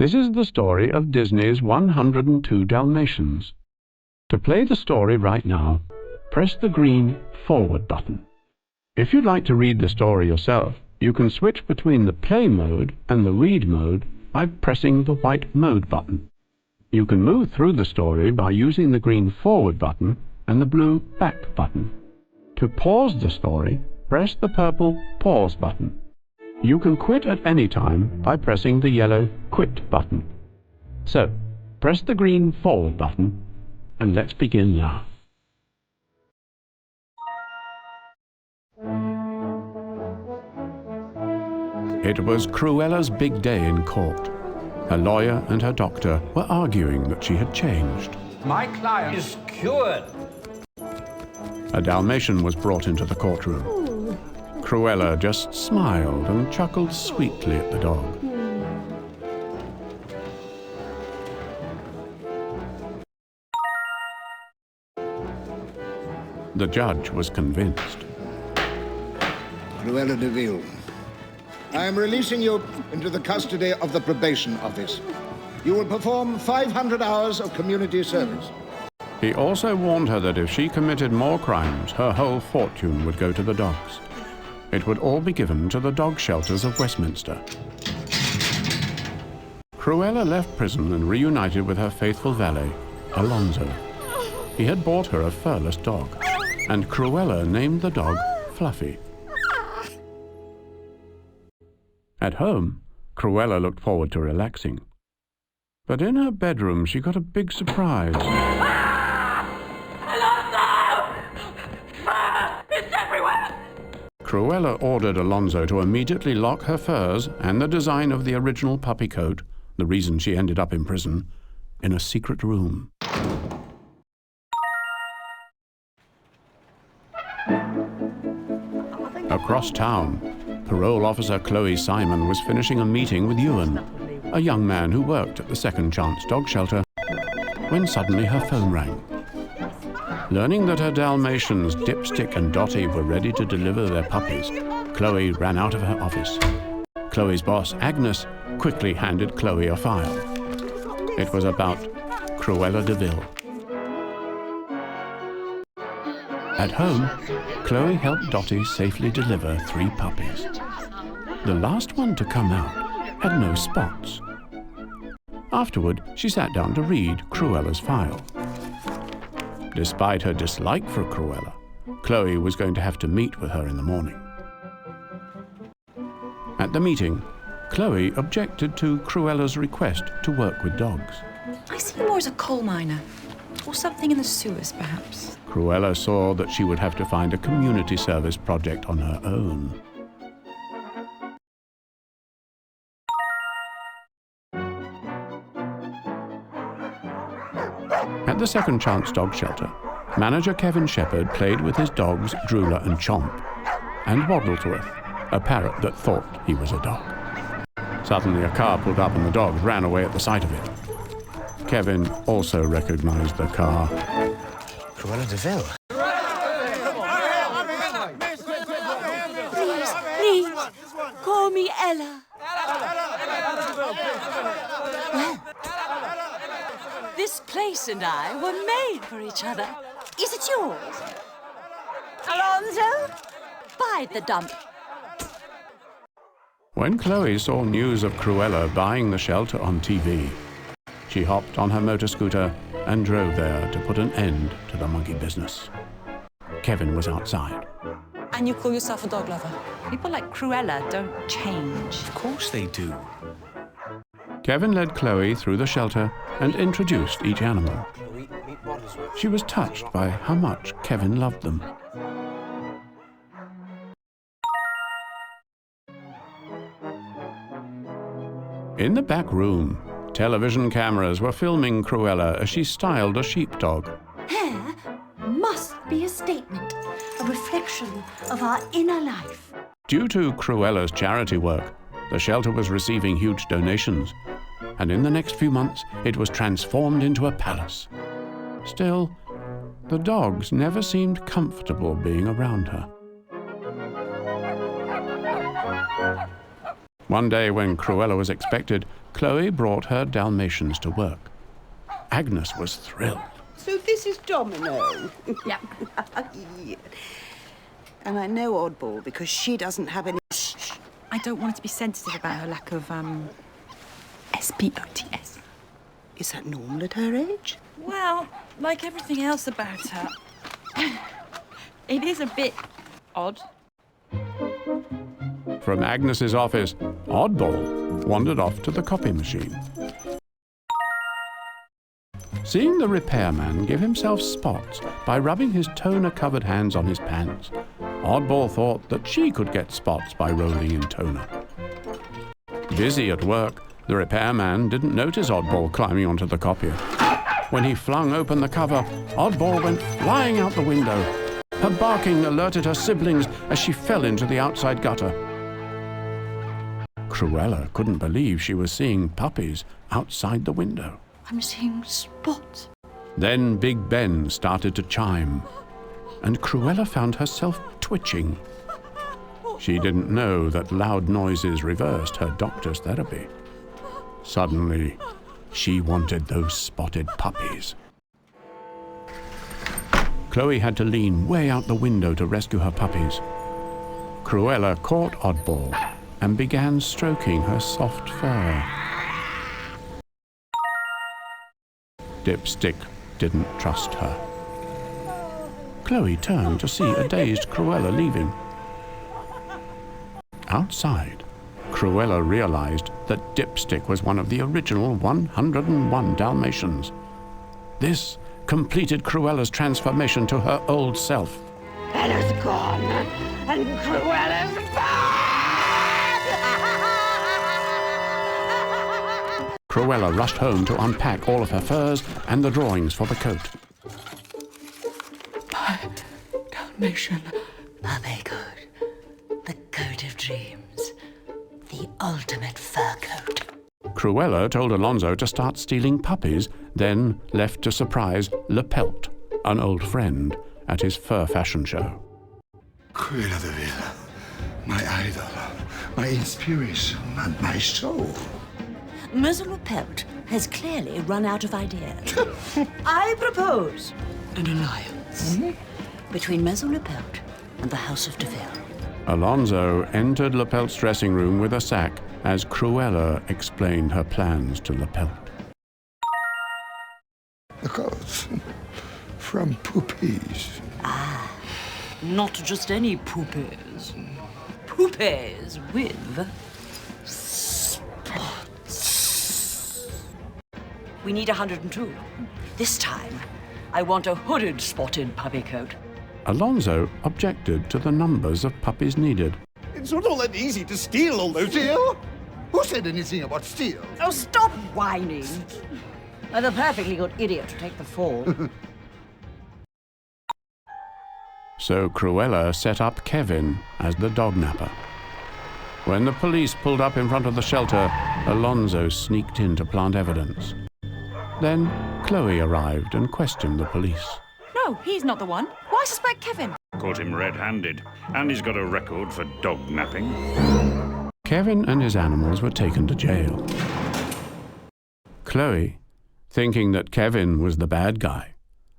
This is the story of Disney's 102 Dalmatians. To play the story right now, press the green forward button. If you'd like to read the story yourself, you can switch between the play mode and the read mode by pressing the white mode button. You can move through the story by using the green forward button and the blue back button. To pause the story, press the purple pause button. You can quit at any time by pressing the yellow quit button. So, press the green forward button, and let's begin now. It was Cruella's big day in court. Her lawyer and her doctor were arguing that she had changed. My client is cured. A Dalmatian was brought into the courtroom. Cruella just smiled and chuckled sweetly at the dog. The judge was convinced. Cruella de Vil, I am releasing you into the custody of the probation office. You will perform 500 hours of community service. He also warned her that if she committed more crimes, her whole fortune would go to the dogs. It would all be given to the dog shelters of Westminster. Cruella left prison and reunited with her faithful valet, Alonzo. He had bought her a furless dog, and Cruella named the dog Fluffy. At home, Cruella looked forward to relaxing. But in her bedroom, she got a big surprise. It's everywhere! Cruella ordered Alonzo to immediately lock her furs and the design of the original puppy coat, the reason she ended up in prison, in a secret room. Across town, parole officer Chloe Simon was finishing a meeting with Ewan, a young man who worked at the Second Chance dog shelter, when suddenly her phone rang. Learning that her Dalmatians, Dipstick and Dottie, were ready to deliver their puppies, Chloe ran out of her office. Chloe's boss, Agnes, quickly handed Chloe a file. It was about Cruella de Vil. At home, Chloe helped Dottie safely deliver 3 puppies. The last one to come out had no spots. Afterward, she sat down to read Cruella's file. Despite her dislike for Cruella, Chloe was going to have to meet with her in the morning. At the meeting, Chloe objected to Cruella's request to work with dogs. I see you more as a coal miner, or something in the sewers, perhaps. Cruella saw that she would have to find a community service project on her own. At the Second Chance dog shelter, manager Kevin Shepherd played with his dogs Drooler and Chomp, and Waddlesworth, a parrot that thought he was a dog. Suddenly a car pulled up and the dogs ran away at the sight of it. Kevin also recognized the car. Cruella de Vil. Please, call me Ella. Well, this place and I were made for each other. Is it yours? Alonzo, bide the dump. When Chloe saw news of Cruella buying the shelter on TV, she hopped on her motor scooter and drove there to put an end to the monkey business. Kevin was outside. And you call yourself a dog lover? People like Cruella don't change. Of course they do. Kevin led Chloe through the shelter and introduced each animal. She was touched by how much Kevin loved them. In the back room, television cameras were filming Cruella as she styled a sheepdog. Hair must be a statement, a reflection of our inner life. Due to Cruella's charity work, the shelter was receiving huge donations, and in the next few months it was transformed into a palace. Still, the dogs never seemed comfortable being around her. One day when Cruella was expected, Chloe brought her Dalmatians to work. Agnes was thrilled. So this is Domino. Yeah. Yeah. And I know Oddball because she doesn't have any... Shh. I don't want it to be sensitive about her lack of, SPOTS. Is that normal at her age? Well, like everything else about her, it is a bit odd. From Agnes's office, Oddball wandered off to the copy machine. Seeing the repairman give himself spots by rubbing his toner-covered hands on his pants, Oddball thought that she could get spots by rolling in toner. Busy at work, the repairman didn't notice Oddball climbing onto the copier. When he flung open the cover, Oddball went flying out the window. Her barking alerted her siblings as she fell into the outside gutter. Cruella couldn't believe she was seeing Puppies outside the window. I'm seeing spots. Then Big Ben started to chime, and Cruella found herself twitching. She didn't know that loud noises reversed her doctor's therapy. Suddenly, she wanted those spotted puppies. Chloe had to lean way out the window to rescue her puppies. Cruella caught Oddball and began stroking her soft fur. Dipstick didn't trust her. Chloe turned to see a dazed Cruella leaving. Outside, Cruella realized that Dipstick was one of the original 101 Dalmatians. This completed Cruella's transformation to her old self. Bella's gone, and Cruella's back! Cruella rushed home to unpack all of her furs and the drawings for the coat. My Dalmatian puppy coat. The coat of dreams. The ultimate fur coat. Cruella told Alonzo to start stealing puppies, then left to surprise Lepelt, an old friend, at his fur fashion show. Cruella de Vil, my idol, my inspiration, and my soul. Monsieur Pelt has clearly run out of ideas. I propose an alliance between Monsieur Pelt and the House of Deville. Alonzo entered Lepelt's dressing room with a sack as Cruella explained her plans to Lepelt. The coat from Puppies. Not just any poopies. Poopies with spots. We need 102. This time, I want a hooded spotted puppy coat. Alonzo objected to the numbers of puppies needed. It's not all that easy to steal all those. Steal? Who said anything about steal? Oh, stop whining. I'm a perfectly good idiot to take the fall. So Cruella set up Kevin as the dognapper. When the police pulled up in front of the shelter, Alonzo sneaked in to plant evidence. Then Chloe arrived and questioned the police. No, he's not the one. Why suspect Kevin? Caught him red-handed, and he's got a record for dog napping. Kevin and his animals were taken to jail. Chloe, thinking that Kevin was the bad guy,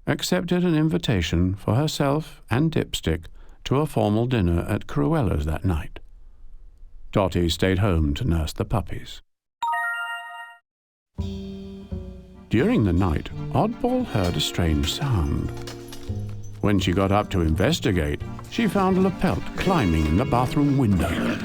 accepted an invitation for herself and Dipstick to a formal dinner at Cruella's that night. Dottie stayed home to nurse the puppies. During the night, Oddball heard a strange sound. When she got up to investigate, she found Lepelt climbing in the bathroom window.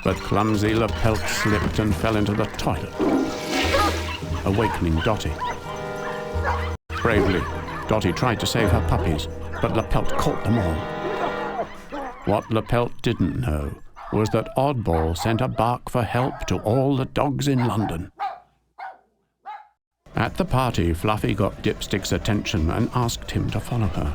But clumsy Lepelt slipped and fell into the toilet, awakening Dottie. Bravely, Dottie tried to save her puppies, but Lepelt caught them all. What Lepelt didn't know was that Oddball sent a bark for help to all the dogs in London. At the party, Fluffy got Dipstick's attention and asked him to follow her.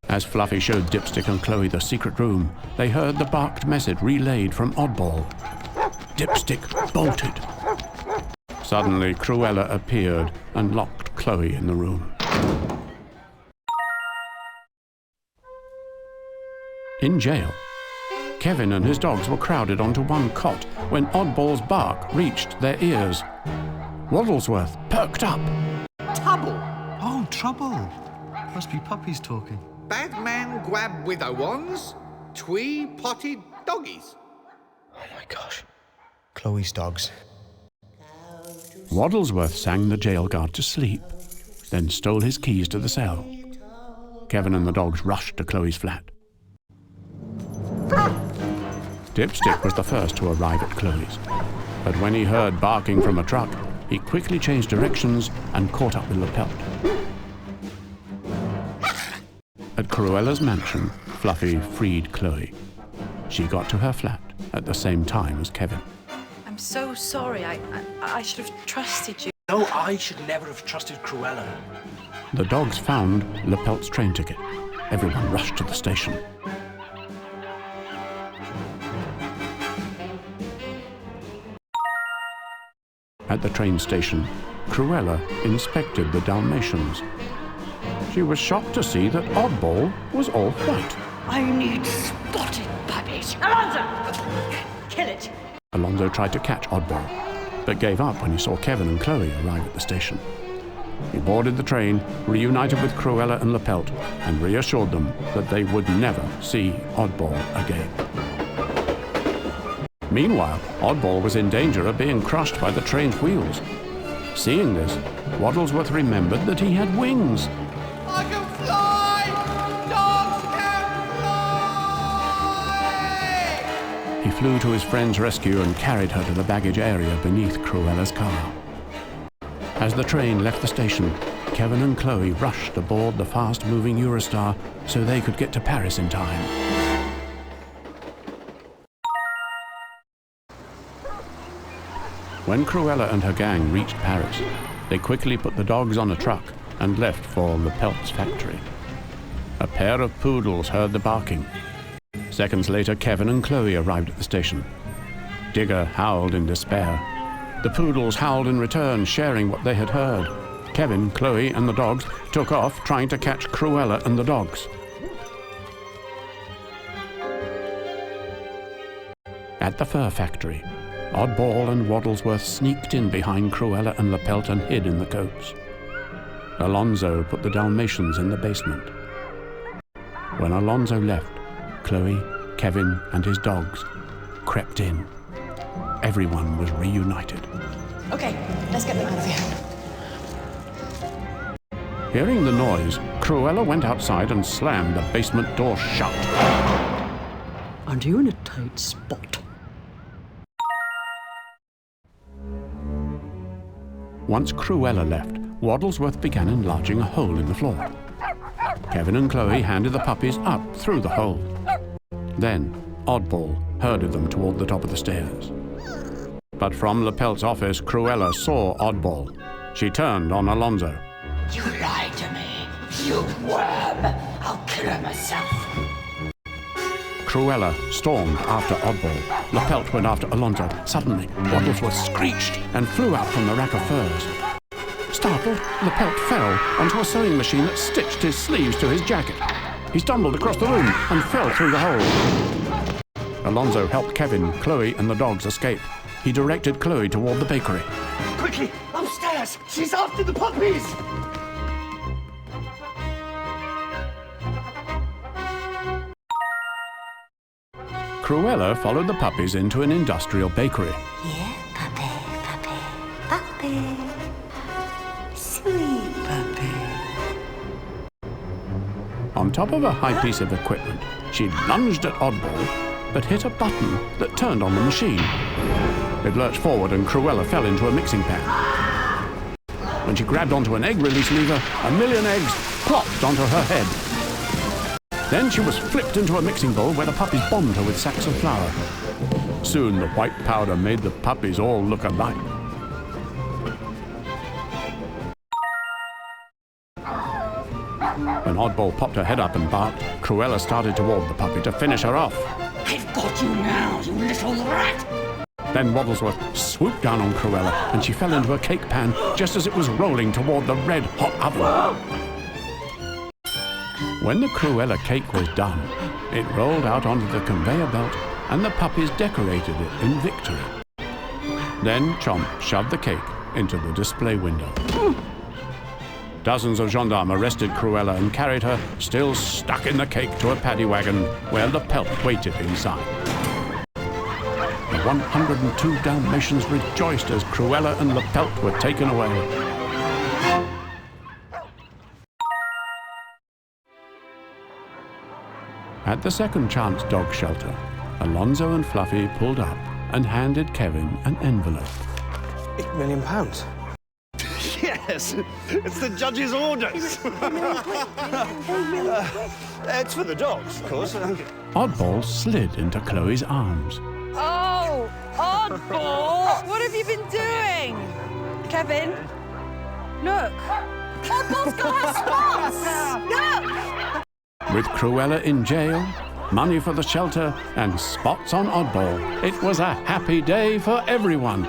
As Fluffy showed Dipstick and Chloe the secret room, they heard the barked message relayed from Oddball. Dipstick bolted. Suddenly, Cruella appeared and locked Chloe in the room. In jail, Kevin and his dogs were crowded onto one cot when Oddball's bark reached their ears. Waddlesworth perked up. Trouble. Oh, trouble. Must be Puppies talking. Bad man grab widow ones. Twee potted doggies. Oh my gosh. Chloe's dogs. Waddlesworth sang the jail guard to sleep, then stole his keys to the cell. Kevin and the dogs rushed to Chloe's flat. Dipstick was the first to arrive at Chloe's, but when he heard barking from a truck, he quickly changed directions and caught up with Lapelt. At Cruella's mansion, Fluffy freed Chloe. She got to her flat at the same time as Kevin. I'm so sorry. I should have trusted you. No, I should never have trusted Cruella. The dogs found Lapelt's train ticket. Everyone rushed to the station. At the train station, Cruella inspected the Dalmatians. She was shocked to see that Oddball was all white. I need spotted puppies. Alonzo! Kill it. Alonzo tried to catch Oddball, but gave up when he saw Kevin and Chloe arrive at the station. He boarded the train, reunited with Cruella and Lapelt, and reassured them that they would never see Oddball again. Meanwhile, Oddball was in danger of being crushed by the train's wheels. Seeing this, Waddlesworth remembered that he had wings. I can fly! Dogs can fly! He flew to his friend's rescue and carried her to the baggage area beneath Cruella's car. As the train left the station, Kevin and Chloe rushed aboard the fast-moving Eurostar so they could get to Paris in time. When Cruella and her gang reached Paris, they quickly put the dogs on a truck and left for Lapelt's factory. A pair of poodles heard the barking. Seconds later, Kevin and Chloe arrived at the station. Digger howled in despair. The poodles howled in return, sharing what they had heard. Kevin, Chloe, and the dogs took off, trying to catch Cruella and the dogs. At the fur factory, Oddball and Waddlesworth sneaked in behind Cruella and Lapelt and hid in the coats. Alonzo put the Dalmatians in the basement. When Alonzo left, Chloe, Kevin, and his dogs crept in. Everyone was reunited. Okay, let's get them out of here. Hearing the noise, Cruella went outside and slammed the basement door shut. Aren't you in a tight spot? Once Cruella left, Waddlesworth began enlarging a hole in the floor. Kevin and Chloe handed the puppies up through the hole. Then, Oddball herded them toward the top of the stairs. But from Lapelt's office, Cruella saw Oddball. She turned on Alonzo. You lied to me, you worm. I'll kill her myself. Cruella stormed after Oddball. Lapelt went after Alonzo. Suddenly, Waddlesworth screeched and flew out from the rack of furs. Startled, Lapelt fell onto a sewing machine that stitched his sleeves to his jacket. He stumbled across the room and fell through the hole. Alonzo helped Kevin, Chloe, and the dogs escape. He directed Chloe toward the bakery. Quickly, upstairs! She's after the puppies! Cruella followed the puppies into an industrial bakery. Yeah, puppy, puppy, puppy. Sweet puppy. On top of a high piece of equipment, she lunged at Oddball, but hit a button that turned on the machine. It lurched forward and Cruella fell into a mixing pan. When she grabbed onto an egg release lever, 1,000,000 eggs plopped onto her head. Then she was flipped into a mixing bowl where the puppies bombed her with sacks of flour. Soon the white powder made the puppies all look alike. When Oddball popped her head up and barked, Cruella started toward the puppy to finish her off. I've got you now, you little rat! Then Waddlesworth swooped down on Cruella, and she fell into a cake pan just as it was rolling toward the red-hot oven. When the Cruella cake was done, it rolled out onto the conveyor belt and the puppies decorated it in victory. Then Chomp shoved the cake into the display window. Dozens of gendarmes arrested Cruella and carried her, still stuck in the cake, to a paddy wagon where the pelt waited inside. The 102 Dalmatians rejoiced as Cruella and the pelt were taken away. At the Second Chance dog shelter, Alonzo and Fluffy pulled up and handed Kevin an envelope. £8 million. Yes, it's the judge's orders. It's for the dogs, of course. Oddball slid into Chloe's arms. Oh, Oddball! What have you been doing? Kevin, look. Oddball's got her spots! Look! With Cruella in jail, money for the shelter, and spots on Oddball, it was a happy day for everyone.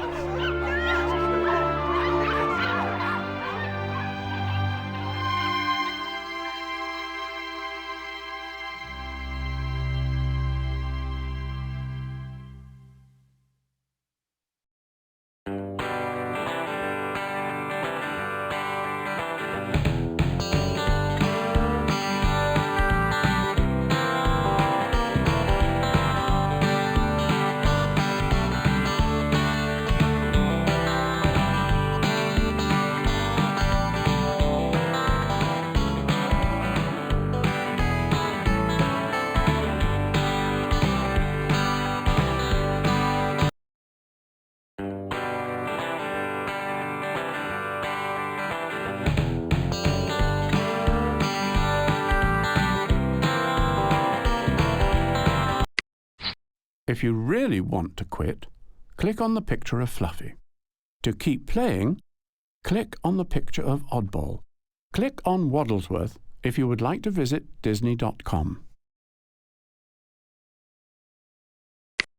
If you really want to quit, click on the picture of Fluffy. To keep playing, click on the picture of Oddball. Click on Waddlesworth if you would like to visit Disney.com.